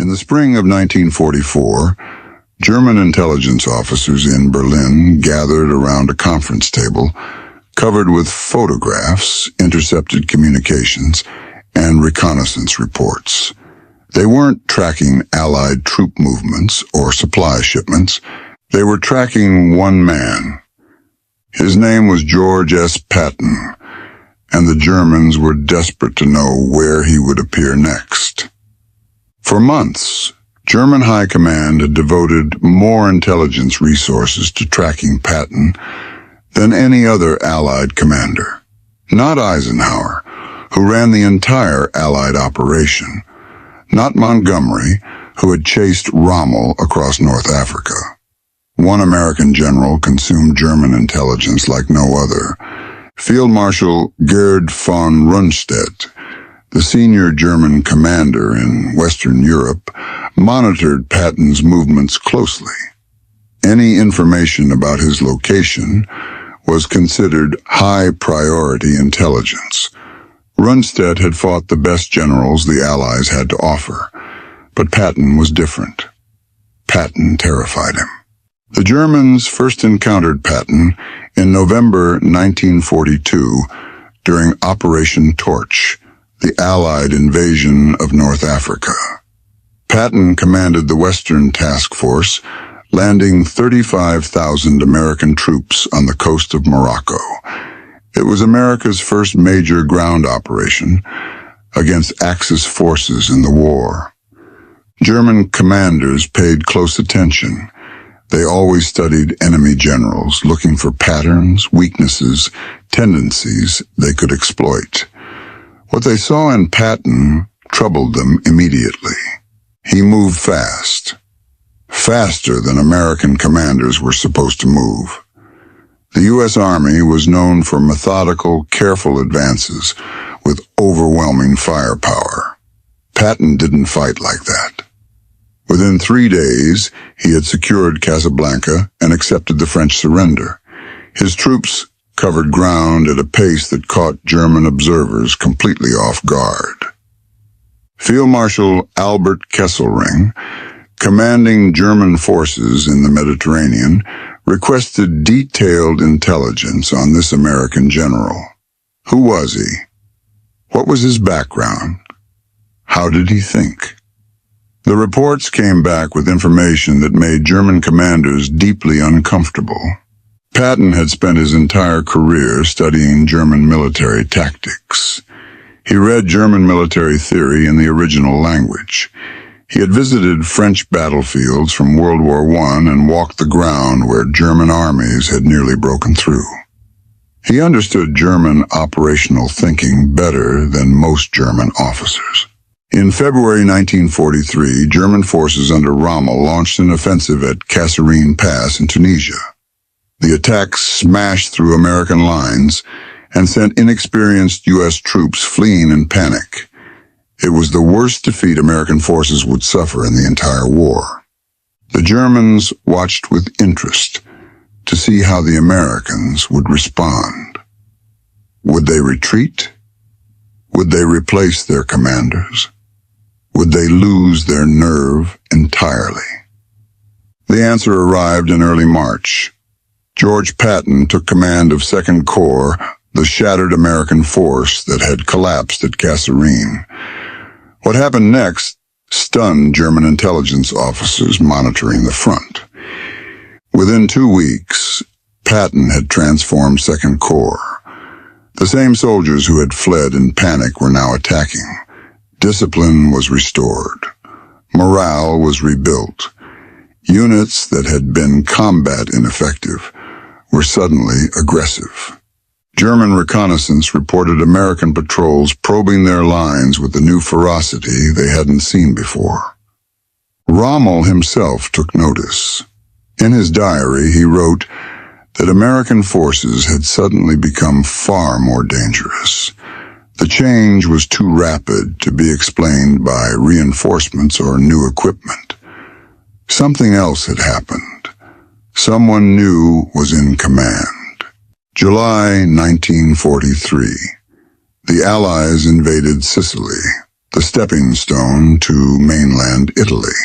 In the spring of 1944, German intelligence officers in Berlin gathered around a conference table covered with photographs, intercepted communications, and reconnaissance reports. They weren't tracking Allied troop movements or supply shipments. They were tracking one man. His name was George S. Patton, and the Germans were desperate to know where he would appear next. For months, German High Command had devoted more intelligence resources to tracking Patton than any other Allied commander. Not Eisenhower, who ran the entire Allied operation. Not Montgomery, who had chased Rommel across North Africa. One American general consumed German intelligence like no other. Field Marshal George von Rundstedt, the senior German commander in Western Europe, monitored Patton's movements closely. Any information about his location was considered high-priority intelligence. Rundstedt had fought the best generals the Allies had to offer, but Patton was different. Patton terrified him. The Germans first encountered Patton in November 1942 during Operation Torch, the Allied invasion of North Africa. Patton commanded the Western Task Force, landing 35,000 American troops on the coast of Morocco. It was America's first major ground operation against Axis forces in the war. German commanders paid close attention. They always studied enemy generals, looking for patterns, weaknesses, tendencies they could exploit. What they saw in Patton troubled them immediately. He moved fast, faster than American commanders were supposed to move. The U.S. Army was known for methodical, careful advances with overwhelming firepower. Patton didn't fight like that. Within 3 days, he had secured Casablanca and accepted the French surrender. His troops covered ground at a pace that caught German observers completely off guard. Field Marshal Albert Kesselring, commanding German forces in the Mediterranean, requested detailed intelligence on this American general. Who was he? What was his background? How did he think? The reports came back with information that made German commanders deeply uncomfortable. Patton had spent his entire career studying German military tactics. He read German military theory in the original language. He had visited French battlefields from World War I and walked the ground where German armies had nearly broken through. He understood German operational thinking better than most German officers. In February 1943, German forces under Rommel launched an offensive at Kasserine Pass in Tunisia. The attack smashed through American lines and sent inexperienced U.S. troops fleeing in panic. It was the worst defeat American forces would suffer in the entire war. The Germans watched with interest to see how the Americans would respond. Would they retreat? Would they replace their commanders? Would they lose their nerve entirely? The answer arrived in early March. George Patton took command of 2nd Corps, the shattered American force that had collapsed at Kasserine. What happened next stunned German intelligence officers monitoring the front. Within 2 weeks, Patton had transformed 2nd Corps. The same soldiers who had fled in panic were now attacking. Discipline was restored. Morale was rebuilt. Units that had been combat ineffective were suddenly aggressive. German reconnaissance reported American patrols probing their lines with a new ferocity they hadn't seen before. Rommel himself took notice. In his diary, he wrote that American forces had suddenly become far more dangerous. The change was too rapid to be explained by reinforcements or new equipment. Something else had happened. Someone new was in command. July 1943. The Allies invaded Sicily. the stepping stone to mainland Italy.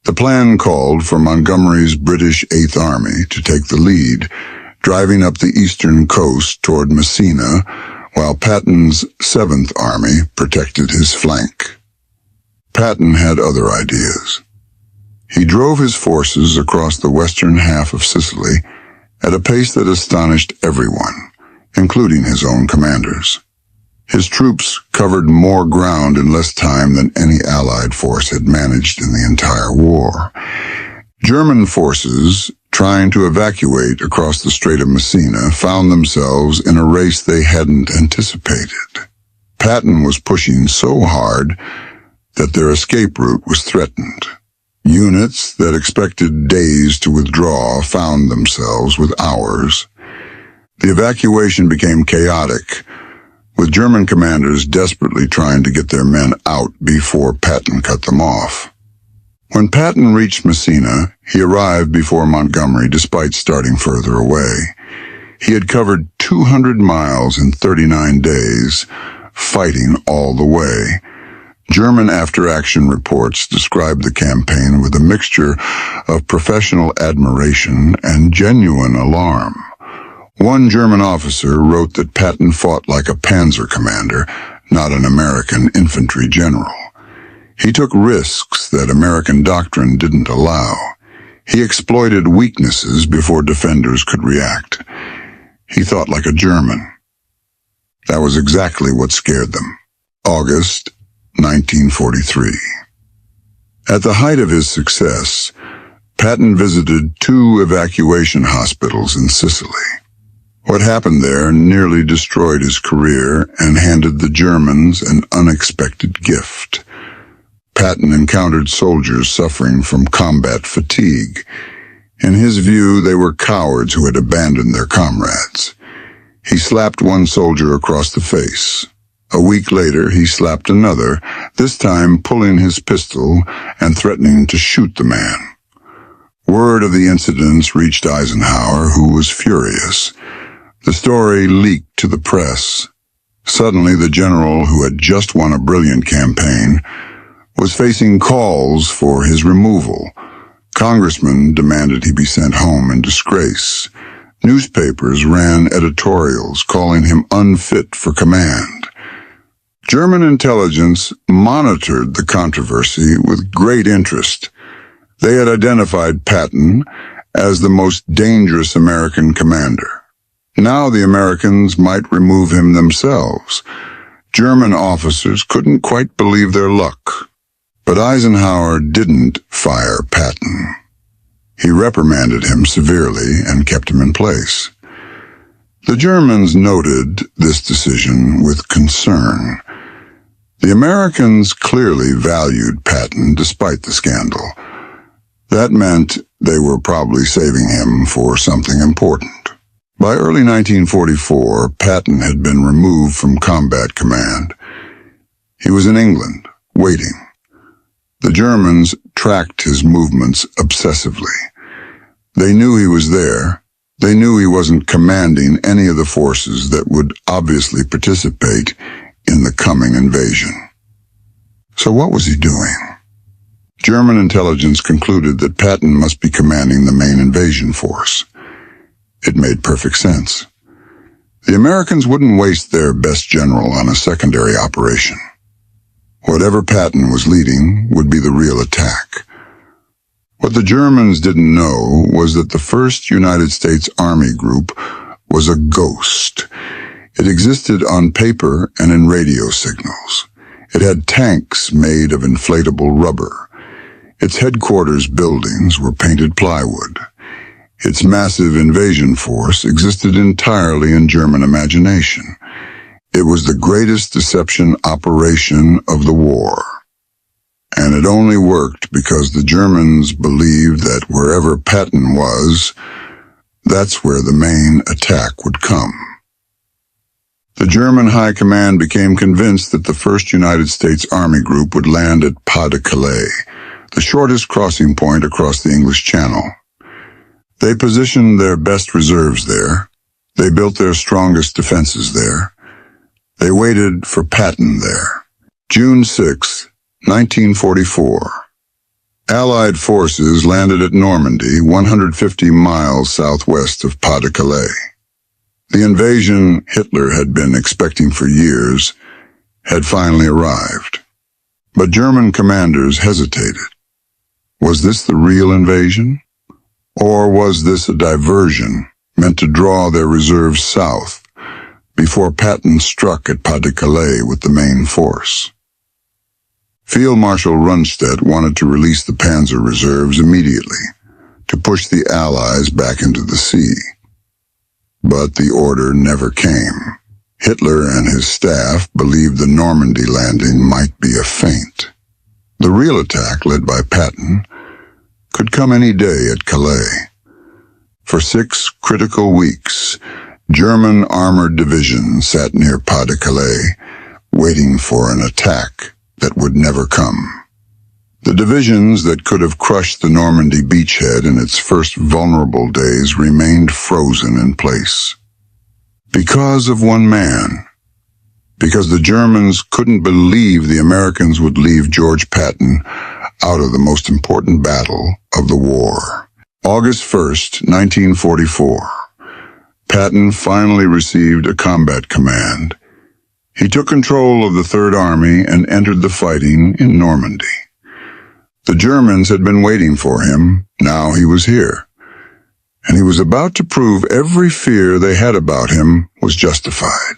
The plan called for Montgomery's British Eighth Army to take the lead, driving up the eastern coast toward Messina, while Patton's Seventh Army protected his flank. Patton had other ideas. He drove his forces across the western half of Sicily at a pace that astonished everyone, including his own commanders. His troops covered more ground in less time than any Allied force had managed in the entire war. German forces, trying to evacuate across the Strait of Messina, found themselves in a race they hadn't anticipated. Patton was pushing so hard that their escape route was threatened. Units that expected days to withdraw found themselves with hours. The evacuation became chaotic, with German commanders desperately trying to get their men out before Patton cut them off. When Patton reached Messina, he arrived before Montgomery despite starting further away. He had covered 200 miles in 39 days, fighting all the way. German after-action reports described the campaign with a mixture of professional admiration and genuine alarm. One German officer wrote that Patton fought like a panzer commander, not an American infantry general. He took risks that American doctrine didn't allow. He exploited weaknesses before defenders could react. He thought like a German. That was exactly what scared them. August 1943. At the height of his success, Patton visited 2 evacuation hospitals in Sicily. What happened there nearly destroyed his career and handed the Germans an unexpected gift. Patton encountered soldiers suffering from combat fatigue. In his view, they were cowards who had abandoned their comrades. He slapped one soldier across the face. A week later, he slapped another, this time pulling his pistol and threatening to shoot the man. Word of the incidents reached Eisenhower, who was furious. The story leaked to the press. Suddenly, the general, who had just won a brilliant campaign, was facing calls for his removal. Congressmen demanded he be sent home in disgrace. Newspapers ran editorials calling him unfit for command. German intelligence monitored the controversy with great interest. They had identified Patton as the most dangerous American commander. Now the Americans might remove him themselves. German officers couldn't quite believe their luck. But Eisenhower didn't fire Patton. He reprimanded him severely and kept him in place. The Germans noted this decision with concern. The Americans clearly valued Patton despite the scandal. That meant they were probably saving him for something important. By early 1944, Patton had been removed from combat command. He was in England, waiting. The Germans tracked his movements obsessively. They knew he was there. They knew he wasn't commanding any of the forces that would obviously participate in the coming invasion. So what was he doing? German intelligence concluded that Patton must be commanding the main invasion force. It made perfect sense. The Americans wouldn't waste their best general on a secondary operation. Whatever Patton was leading would be the real attack. What the Germans didn't know was that the 1st United States Army Group was a ghost. It existed on paper and in radio signals. It had tanks made of inflatable rubber. Its headquarters buildings were painted plywood. Its massive invasion force existed entirely in German imagination. It was the greatest deception operation of the war. And it only worked because the Germans believed that wherever Patton was, that's where the main attack would come. The German High Command became convinced that the 1st United States Army Group would land at Pas-de-Calais, the shortest crossing point across the English Channel. They positioned their best reserves there. They built their strongest defenses there. They waited for Patton there. June 6, 1944. Allied forces landed at Normandy, 150 miles southwest of Pas-de-Calais. The invasion Hitler had been expecting for years had finally arrived. But German commanders hesitated. Was this the real invasion? Or was this a diversion meant to draw their reserves south before Patton struck at Pas-de-Calais with the main force? Field Marshal Rundstedt wanted to release the panzer reserves immediately to push the Allies back into the sea. But the order never came. Hitler and his staff believed the Normandy landing might be a feint. The real attack, led by Patton, could come any day at Calais. For 6 critical weeks, German armored divisions sat near Pas-de-Calais, waiting for an attack that would never come. The divisions that could have crushed the Normandy beachhead in its first vulnerable days remained frozen in place. Because of one man. Because the Germans couldn't believe the Americans would leave George Patton out of the most important battle of the war. August 1st, 1944. Patton finally received a combat command. He took control of the Third Army and entered the fighting in Normandy. The Germans had been waiting for him. Now he was here. And he was about to prove every fear they had about him was justified.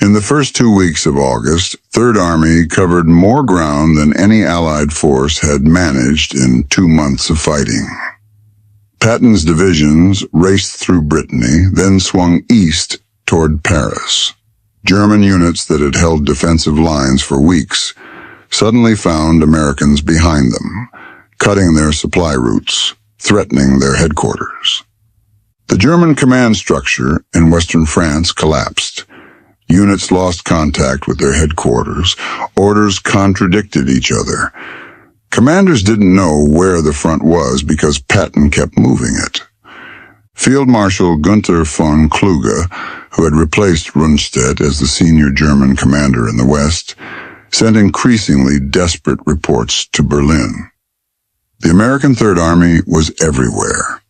In the first 2 weeks of August, Third Army covered more ground than any Allied force had managed in 2 months of fighting. Patton's divisions raced through Brittany, then swung east toward Paris. German units that had held defensive lines for weeks suddenly found Americans behind them, cutting their supply routes, threatening their headquarters. The German command structure in western France collapsed. Units lost contact with their headquarters. Orders contradicted each other. Commanders didn't know where the front was because Patton kept moving it. Field Marshal Gunther von Kluge, who had replaced Rundstedt as the senior German commander in the West, sent increasingly desperate reports to Berlin. The American Third Army was everywhere.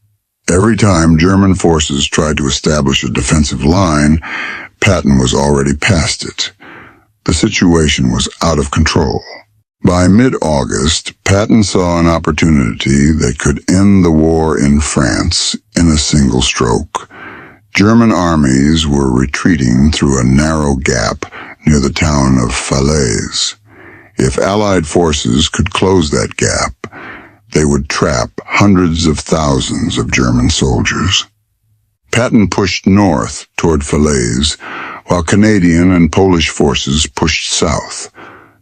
Every time German forces tried to establish a defensive line, Patton was already past it. The situation was out of control. By mid-August, Patton saw an opportunity that could end the war in France in a single stroke. German armies were retreating through a narrow gap near the town of Falaise. If Allied forces could close that gap, they would trap hundreds of thousands of German soldiers. Patton pushed north toward Falaise, while Canadian and Polish forces pushed south.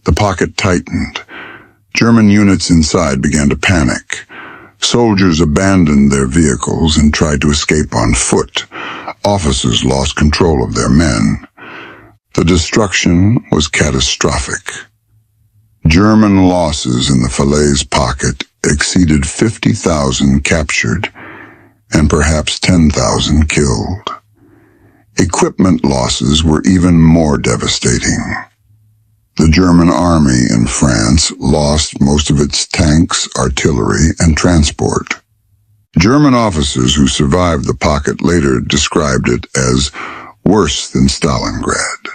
The pocket tightened. German units inside began to panic. Soldiers abandoned their vehicles and tried to escape on foot. Officers lost control of their men. The destruction was catastrophic. German losses in the Falaise pocket exceeded 50,000 captured and perhaps 10,000 killed. Equipment losses were even more devastating. The German army in France lost most of its tanks, artillery, and transport. German officers who survived the pocket later described it as worse than Stalingrad.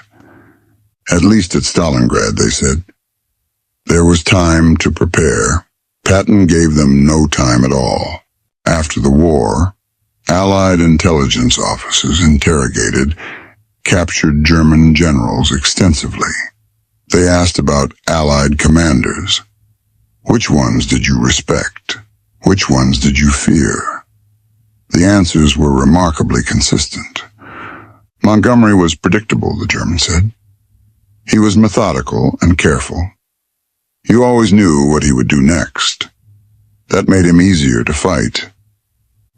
At least at Stalingrad, they said. There was time to prepare. Patton gave them no time at all. After the war, Allied intelligence officers interrogated captured German generals extensively. They asked about Allied commanders. Which ones did you respect? Which ones did you fear? The answers were remarkably consistent. Montgomery was predictable, the Germans said. He was methodical and careful. You always knew what he would do next. That made him easier to fight.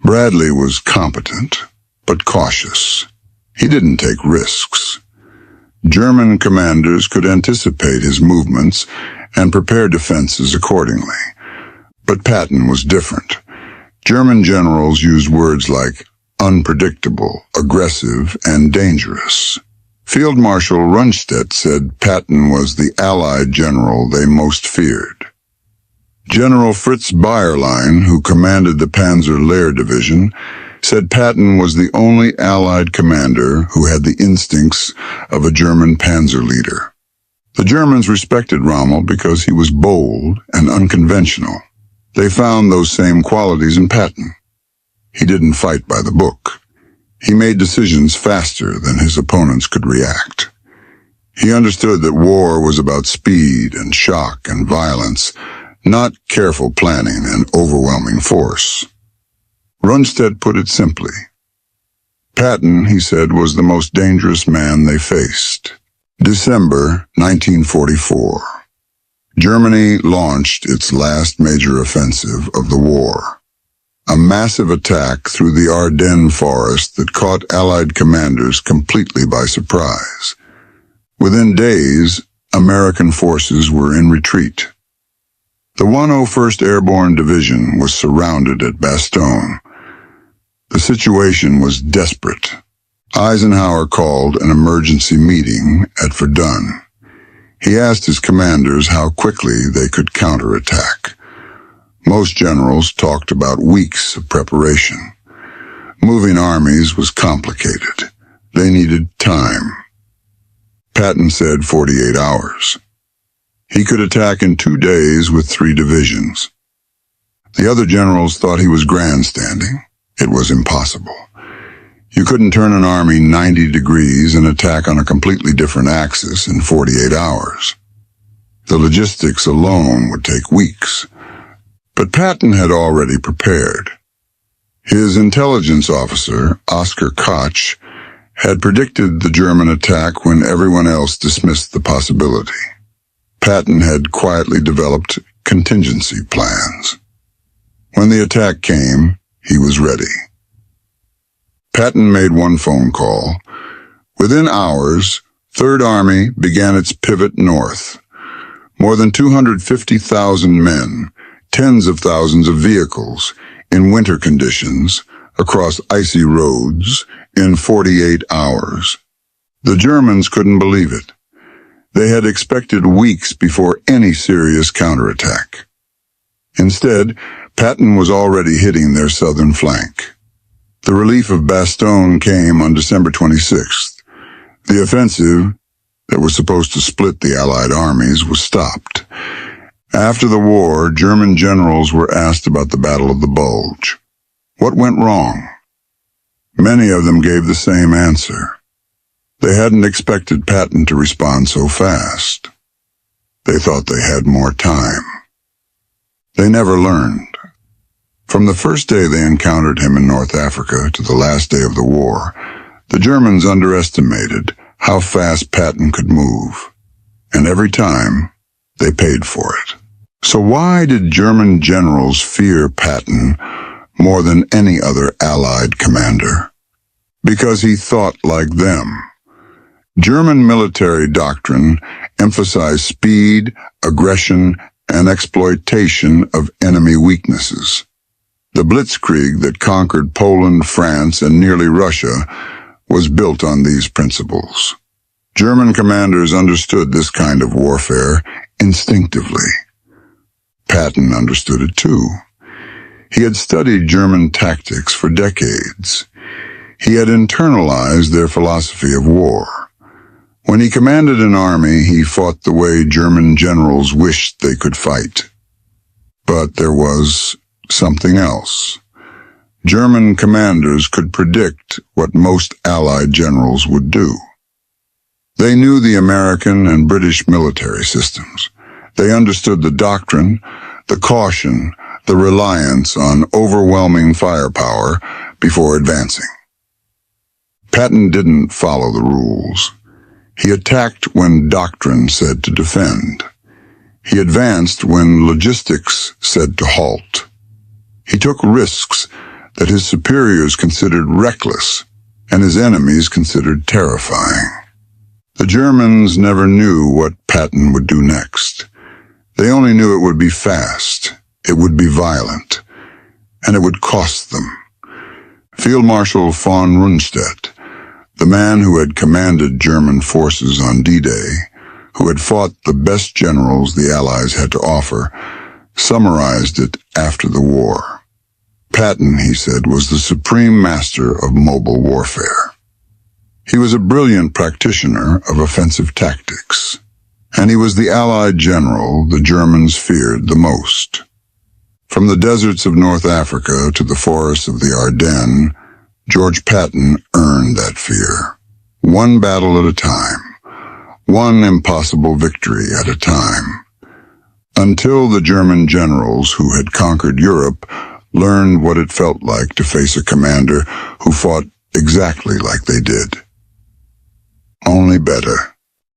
Bradley was competent, but cautious. He didn't take risks. German commanders could anticipate his movements and prepare defenses accordingly. But Patton was different. German generals used words like unpredictable, aggressive, and dangerous. Field Marshal Rundstedt said Patton was the Allied general they most feared. General Fritz Bayerlein, who commanded the Panzer Lehr Division, said Patton was the only Allied commander who had the instincts of a German panzer leader. The Germans respected Rommel because he was bold and unconventional. They found those same qualities in Patton. He didn't fight by the book. He made decisions faster than his opponents could react. He understood that war was about speed and shock and violence, not careful planning and overwhelming force. Rundstedt put it simply. Patton, he said, was the most dangerous man they faced. December 1944. Germany launched its last major offensive of the war. A massive attack through the Ardennes forest that caught Allied commanders completely by surprise. Within days, American forces were in retreat. The 101st Airborne Division was surrounded at Bastogne. The situation was desperate. Eisenhower called an emergency meeting at Verdun. He asked his commanders how quickly they could counterattack. Most generals talked about weeks of preparation. Moving armies was complicated. They needed time. Patton said 48 hours. He could attack in 2 days with 3 divisions. The other generals thought he was grandstanding. It was impossible. You couldn't turn an army 90 degrees and attack on a completely different axis in 48 hours. The logistics alone would take weeks. But Patton had already prepared. His intelligence officer, Oskar Koch, had predicted the German attack when everyone else dismissed the possibility. Patton had quietly developed contingency plans. When the attack came, he was ready. Patton made one phone call. Within hours, Third Army began its pivot north. More than 250,000 men, tens of thousands of vehicles, in winter conditions, across icy roads, in 48 hours. The Germans couldn't believe it. They had expected weeks before any serious counterattack. Instead, Patton was already hitting their southern flank. The relief of Bastogne came on December 26th. The offensive, that was supposed to split the Allied armies, was stopped. After the war, German generals were asked about the Battle of the Bulge. What went wrong? Many of them gave the same answer. They hadn't expected Patton to respond so fast. They thought they had more time. They never learned. From the first day they encountered him in North Africa to the last day of the war, the Germans underestimated how fast Patton could move. And every time, they paid for it. So why did German generals fear Patton more than any other Allied commander? Because he thought like them. German military doctrine emphasized speed, aggression, and exploitation of enemy weaknesses. The blitzkrieg that conquered Poland, France, and nearly Russia was built on these principles. German commanders understood this kind of warfare instinctively. Patton understood it too. He had studied German tactics for decades. He had internalized their philosophy of war. When he commanded an army, he fought the way German generals wished they could fight. But there was something else. German commanders could predict what most Allied generals would do. They knew the American and British military systems. They understood the doctrine, the caution, the reliance on overwhelming firepower before advancing. Patton didn't follow the rules. He attacked when doctrine said to defend. He advanced when logistics said to halt. He took risks that his superiors considered reckless and his enemies considered terrifying. The Germans never knew what Patton would do next. They only knew it would be fast, it would be violent, and it would cost them. Field Marshal von Rundstedt, The man who had commanded German forces on D-Day, who had fought the best generals the Allies had to offer, summarized it after the war. Patton, he said, was the supreme master of mobile warfare. He was a brilliant practitioner of offensive tactics, and he was the Allied general the Germans feared the most. From the deserts of North Africa to the forests of the Ardennes, George Patton earned that fear, one battle at a time, one impossible victory at a time, until the German generals who had conquered Europe learned what it felt like to face a commander who fought exactly like they did. Only better.